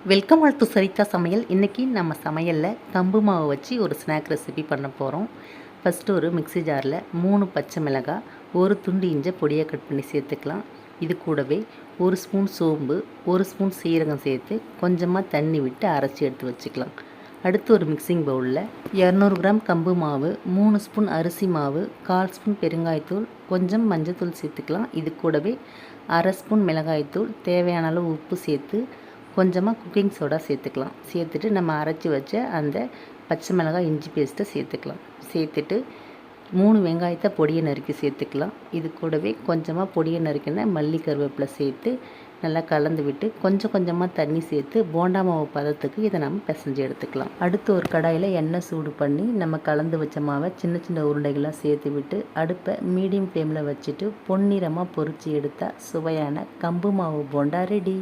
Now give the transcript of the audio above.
Welcome all to சரிதா சமையல். இன்றைக்கி நம்ம சமையலில் கம்பு மாவு வச்சு ஒரு ஸ்நாக் ரெசிபி பண்ண போகிறோம். ஃபஸ்ட்டு ஒரு மிக்ஸி ஜாரில் 3 பச்சை மிளகாய், ஒரு துண்டு இஞ்சை பொடியாக கட் பண்ணி சேர்த்துக்கலாம். இது கூடவே 1 ஸ்பூன் சோம்பு, 1 ஸ்பூன் சீரகம் சேர்த்து கொஞ்சமாக தண்ணி விட்டு அரைச்சி எடுத்து வச்சுக்கலாம். அடுத்து ஒரு மிக்சிங் பவுலில் 200 கிராம் கம்பு மாவு, 3 ஸ்பூன் அரிசி மாவு, 1/4 ஸ்பூன் பெருங்காயத்தூள், கொஞ்சம் மஞ்சத்தூள் சேர்த்துக்கலாம். இது கூடவே அரை ஸ்பூன் மிளகாய்த்தூள், தேவையான அளவு உப்பு சேர்த்து கொஞ்சமாக குக்கிங் சோடா சேர்த்துக்கலாம். சேர்த்துட்டு நம்ம அரைச்சி வச்ச அந்த பச்சை மிளகாய் இஞ்சி பேஸ்ட்டை சேர்த்துக்கலாம். சேர்த்துட்டு 3 வெங்காயத்தை பொடியை நறுக்கி சேர்த்துக்கலாம். இது கூடவே கொஞ்சமாக பொடியை நறுக்கின மல்லி கருவேப்பிலை சேர்த்து நல்லா கலந்து விட்டு கொஞ்சம் கொஞ்சமாக தண்ணி சேர்த்து போண்டா மாவு பதத்துக்கு இதை நம்ம பிசைஞ்சு எடுத்துக்கலாம். அடுத்து ஒரு கடாயில் எண்ணெய் சூடு பண்ணி நம்ம கலந்து வச்ச மாவை சின்ன சின்ன உருண்டைகளாக சேர்த்து விட்டு அடுப்பை மீடியம் ஃப்ளேமில் வச்சுட்டு பொன்னிறமாக பொரித்து எடுத்தால் சுவையான கம்பு மாவு போண்டா ரெடி.